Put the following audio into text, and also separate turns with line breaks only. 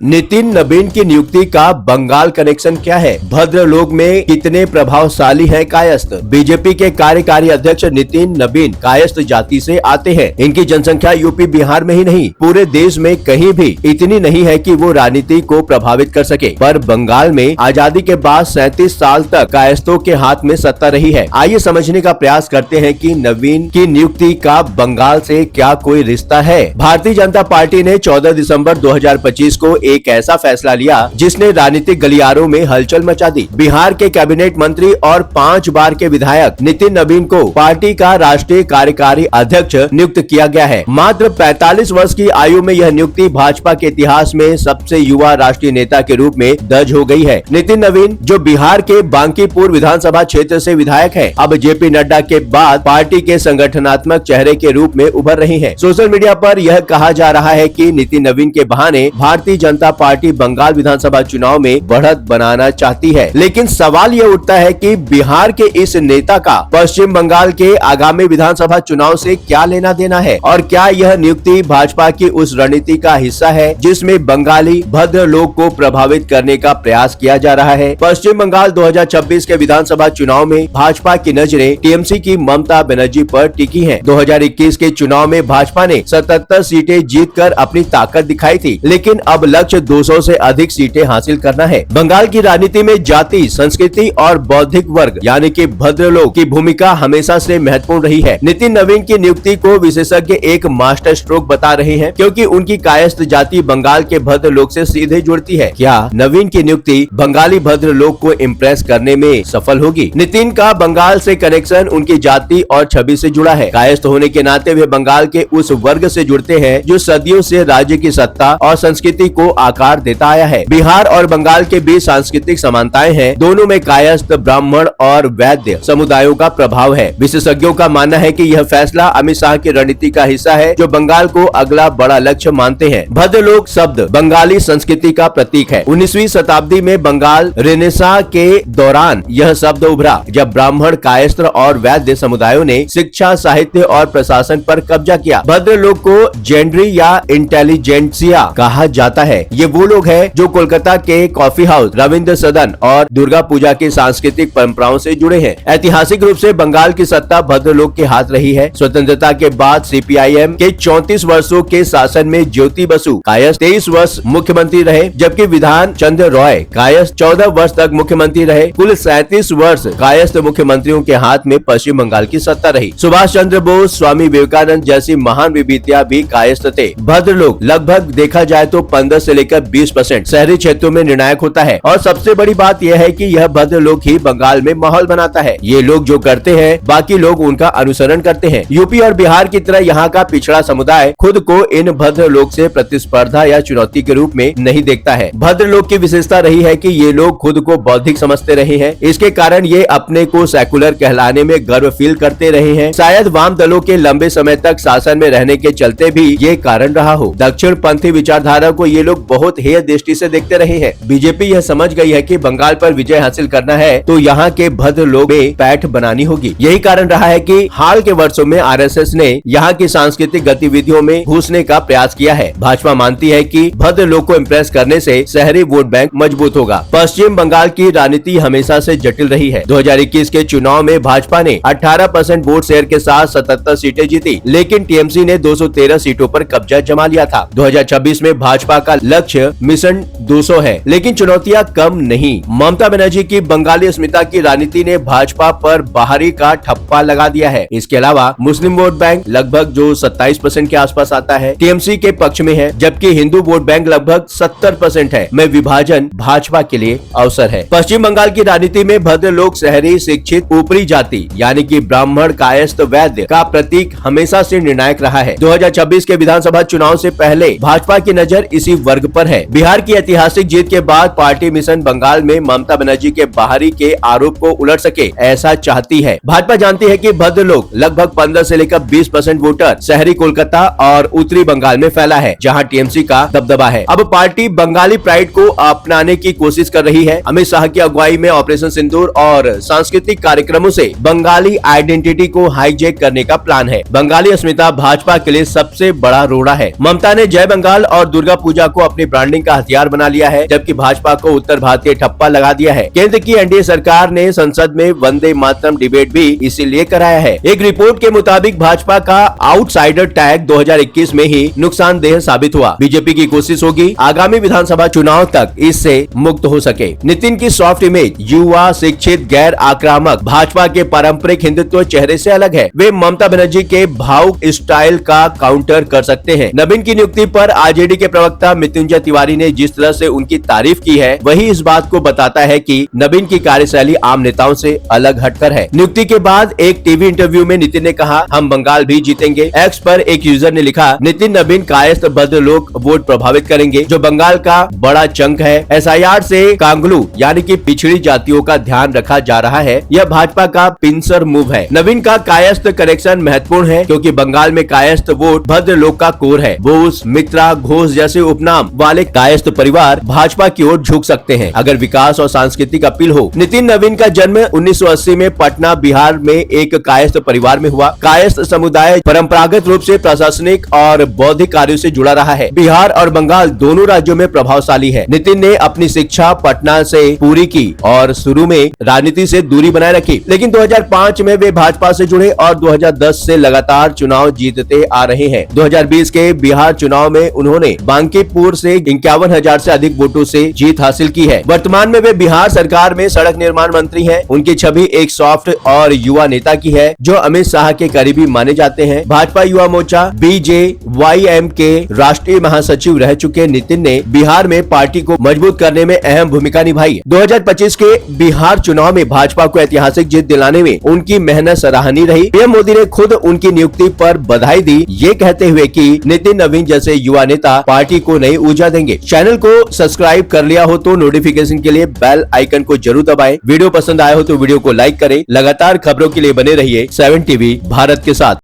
नितिन नवीन की नियुक्ति का बंगाल कनेक्शन क्या है? भद्रलोक में कितने प्रभावशाली है कायस्थ? बीजेपी के कार्यकारी अध्यक्ष नितिन नवीन कायस्थ जाति से आते हैं। इनकी जनसंख्या यूपी बिहार में ही नहीं पूरे देश में कहीं भी इतनी नहीं है कि वो राजनीति को प्रभावित कर सके, पर बंगाल में आजादी के बाद 37 साल तक कायस्थों के हाथ में सत्ता रही है। आइए समझने का प्रयास करते हैं कि नवीन की नियुक्ति का बंगाल से क्या कोई रिश्ता है। भारतीय जनता पार्टी ने 14 दिसंबर 2025 को एक ऐसा फैसला लिया जिसने राजनीतिक गलियारों में हलचल मचा दी। बिहार के कैबिनेट मंत्री और 5 बार के विधायक नितिन नवीन को पार्टी का राष्ट्रीय कार्यकारी अध्यक्ष नियुक्त किया गया है। मात्र 45 वर्ष की आयु में यह नियुक्ति भाजपा के इतिहास में सबसे युवा राष्ट्रीय नेता के रूप में दर्ज हो गई है। नितिन नवीन जो बिहार के बांकीपुर विधानसभा क्षेत्र से विधायक है, अब जेपी नड्डा के बाद पार्टी के संगठनात्मक चेहरे के रूप में उभर रही है। सोशल मीडिया पर यह कहा जा रहा है कि नितिन नवीन के बहाने भारतीय जनता पार्टी बंगाल विधानसभा चुनाव में बढ़त बनाना चाहती है। लेकिन सवाल यह उठता है कि बिहार के इस नेता का पश्चिम बंगाल के आगामी विधानसभा चुनाव से क्या लेना देना है, और क्या यह नियुक्ति भाजपा की उस रणनीति का हिस्सा है जिसमें बंगाली भद्रलोक को प्रभावित करने का प्रयास किया जा रहा है। पश्चिम बंगाल 2026 के विधानसभा चुनाव में भाजपा की नजरें टीएमसी की ममता बनर्जी पर टिकी हैं। 2021 के चुनाव में भाजपा ने 77 सीटें जीतकर अपनी ताकत दिखाई थी, लेकिन अब लक्ष्य 200 से अधिक सीटें हासिल करना है। बंगाल की राजनीति में जाति, संस्कृति और बौद्धिक वर्ग यानी कि भद्रलोक की भूमिका हमेशा से महत्वपूर्ण रही है। नितिन नवीन की नियुक्ति को विशेषज्ञ एक मास्टर स्ट्रोक बता रहे हैं, क्योंकि उनकी कायस्थ जाति बंगाल के भद्रलोक से सीधे जुड़ती है। क्या नवीन की नियुक्ति बंगाली भद्रलोक को इम्प्रेस करने में सफल होगी? नितिन का बंगाल से कनेक्शन उनकी जाति और छवि से जुड़ा है। कायस्थ होने के नाते वे बंगाल के उस वर्ग से जुड़ते हैं जो सदियों से राज्य की सत्ता और संस्कृति को आकार देता आया है। बिहार और बंगाल के बीच सांस्कृतिक समानताएं हैं। दोनों में कायस्थ, ब्राह्मण और वैद्य समुदायों का प्रभाव है। विशेषज्ञों का मानना है कि यह फैसला अमित शाह की रणनीति का हिस्सा है, जो बंगाल को अगला बड़ा लक्ष्य मानते हैं। भद्रलोक शब्द बंगाली संस्कृति का प्रतीक है। 19वीं शताब्दी में बंगाल रेनेसां के दौरान यह शब्द उभरा, जब ब्राह्मण, कायस्थ और वैद्य समुदायों ने शिक्षा, साहित्य और प्रशासन पर कब्जा किया। भद्रलोक को जेंड्री या इंटेलिजेंसिया कहा जाता है। ये वो लोग हैं जो कोलकाता के कॉफी हाउस, रविंद्र सदन और दुर्गा पूजा की सांस्कृतिक परंपराओं से जुड़े हैं। ऐतिहासिक रूप से बंगाल की सत्ता भद्रलोक के हाथ रही है। स्वतंत्रता के बाद सीपीआईएम के 34 वर्षों के शासन में ज्योति बसु कायस्थ 23 वर्ष मुख्यमंत्री रहे, जबकि विधान चंद्र रॉय कायस्थ 14 वर्ष तक मुख्यमंत्री रहे। कुल 37 वर्ष कायस्थ मुख्यमंत्रियों के हाथ में पश्चिम बंगाल की सत्ता रही। सुभाष चंद्र बोस, स्वामी विवेकानंद जैसी महान विभूतियां भी कायस्थ थे। भद्रलोक लगभग देखा जाए तो 15 से लेकर 20% शहरी क्षेत्रों में निर्णायक होता है, और सबसे बड़ी बात यह है कि यह भद्रलोक ही बंगाल में माहौल बनाता है। ये लोग जो करते हैं बाकी लोग उनका अनुसरण करते हैं। यूपी और बिहार की तरह यहाँ का पिछड़ा समुदाय खुद को इन भद्रलोक से प्रतिस्पर्धा या चुनौती के रूप में नहीं देखता है। भद्रलोक की विशेषता रही है कि ये लोग खुद को बौद्धिक समझते रहे हैं। इसके कारण ये अपने को सेकुलर कहलाने में गर्व फील करते रहे हैं। शायद वाम दलों के लंबे समय तक शासन में रहने के चलते भी ये कारण रहा हो। दक्षिण पंथी विचारधारा को ये लोग बहुत हेय दृष्टि से देखते रहे हैं। बीजेपी यह समझ गई है कि बंगाल पर विजय हासिल करना है तो यहाँ के भद्रलोक में पैठ बनानी होगी। यही कारण रहा है कि हाल के वर्षों में आरएसएस ने यहाँ की सांस्कृतिक गतिविधियों में घुसने का प्रयास किया है। भाजपा मानती है कि भद्रलोक को इम्प्रेस करने से शहरी वोट बैंक मजबूत होगा। पश्चिम बंगाल की राजनीति हमेशा से जटिल रही है। 2021 के चुनाव में भाजपा ने 18% वोट शेयर के साथ 77 सीटें जीती, लेकिन टीएमसी ने 213 सीटों पर कब्जा जमा लिया था। 2026 में भाजपा का लक्ष्य मिशन 200 है, लेकिन चुनौतियां कम नहीं। ममता बनर्जी की बंगाली अस्मिता की राजनीति ने भाजपा पर बाहरी का ठप्पा लगा दिया है। इसके अलावा मुस्लिम वोट बैंक लगभग जो 27% के आसपास आता है टीएमसी के पक्ष में है, जबकि हिंदू वोट बैंक लगभग 70% है। में विभाजन भाजपा के लिए अवसर है। पश्चिम बंगाल की राजनीति में भद्रलोक शहरी, शिक्षित, ऊपरी जाति यानी कि ब्राह्मण, कायस्थ, वैद्य का प्रतीक हमेशा से निर्णायक रहा है। 2026 के विधानसभा चुनाव से पहले भाजपा की नजर इसी वर्ग पर है। बिहार की ऐतिहासिक जीत के बाद पार्टी मिशन बंगाल में ममता बनर्जी के बाहरी के आरोप को उलट सके, ऐसा चाहती है। भाजपा जानती है कि भद्रलोक लगभग 15 से लेकर 20% वोटर शहरी कोलकाता और उत्तरी बंगाल में फैला है, जहां टीएमसी का दबदबा है। अब पार्टी बंगाली प्राइड को अपनाने की कोशिश कर रही है। अमित शाह की अगुवाई में ऑपरेशन सिंदूर और सांस्कृतिक कार्यक्रमों से बंगाली आइडेंटिटी को हाईजैक करने का प्लान है। बंगाली अस्मिता भाजपा के लिए सबसे बड़ा रोड़ा है। ममता ने जय बंगाल और दुर्गा पूजा को अपनी ब्रांडिंग का हथियार बना लिया है, जबकि भाजपा को उत्तर भारतीय ठप्पा लगा दिया है। केंद्र की एनडीए सरकार ने संसद में वंदे मातरम डिबेट भी इसीलिए कराया है। एक रिपोर्ट के मुताबिक भाजपा का आउटसाइडर टैग 2021 में ही नुकसानदेह साबित हुआ। बीजेपी की कोशिश होगी आगामी विधानसभा चुनाव तक इससे मुक्त हो सके। नितिन की सॉफ्ट इमेज युवा, शिक्षित, गैर आक्रामक भाजपा के पारंपरिक हिंदुत्व चेहरे से अलग है। वे ममता बनर्जी के भावुक स्टाइल का काउंटर कर सकते हैं। नवीन की नियुक्ति पर आरजेडी के प्रवक्ता मृत्युंजय तिवारी ने जिस तरह से उनकी तारीफ की है, वही इस बात को बताता है कि नवीन की कार्यशैली आम नेताओं से अलग हटकर है। नियुक्ति के बाद एक टीवी इंटरव्यू में नितिन ने कहा, हम बंगाल भी जीतेंगे। एक्स पर एक यूजर ने लिखा, नितिन नवीन कायस्थ भद्र लोग वोट प्रभावित करेंगे, जो बंगाल का बड़ा चंक है। एसआईआर से कांगलू यानी कि पिछड़ी जातियों का ध्यान रखा जा रहा है। यह भाजपा का पिंसर मूव है। नवीन का कायस्थ कनेक्शन महत्वपूर्ण है, क्योंकि बंगाल में कायस्थ वोट भद्र लोग का कोर है। बोस, मित्रा, घोष जैसे उपनाम वाले कायस्थ परिवार भाजपा की ओर झुक सकते हैं, अगर विकास और सांस्कृतिक अपील हो। नितिन नवीन का जन्म 1980 में पटना, बिहार में एक कायस्थ परिवार में हुआ। कायस्थ समुदाय परंपरागत रूप से प्रशासनिक और बौद्धिक कार्यों से जुड़ा रहा है। बिहार और बंगाल दोनों राज्यों में प्रभावशाली है। नितिन ने अपनी शिक्षा पटना से पूरी की और शुरू में राजनीति से दूरी बनाए रखी, लेकिन 2005 में वे भाजपा से जुड़े और 2010 से लगातार चुनाव जीतते आ रहे हैं। 2020 के बिहार चुनाव में उन्होंने बांकीपुर से 51,000 से अधिक वोटों से जीत हासिल की है। वर्तमान में वे बिहार सरकार में सड़क निर्माण मंत्री हैं। उनकी छवि एक सॉफ्ट और युवा नेता की है, जो अमित शाह के करीबी माने जाते हैं। भाजपा युवा मोर्चा BJYM के राष्ट्रीय महासचिव रह चुके नितिन ने बिहार में पार्टी को मजबूत करने में अहम भूमिका निभाई। 2025 के बिहार चुनाव में भाजपा को ऐतिहासिक जीत दिलाने में उनकी मेहनत सराहनीय रही। पीएम मोदी ने खुद उनकी नियुक्ति पर बधाई दी, ये कहते हुए कि नितिन नवीन जैसे युवा नेता पार्टी को नई ऊर्जा देंगे। चैनल को सब्सक्राइब कर लिया हो तो नोटिफिकेशन के लिए बेल आइकन को जरूर दबाएं। वीडियो पसंद आया हो तो वीडियो को लाइक करें। लगातार खबरों के लिए बने रहिए 7 TV भारत के साथ।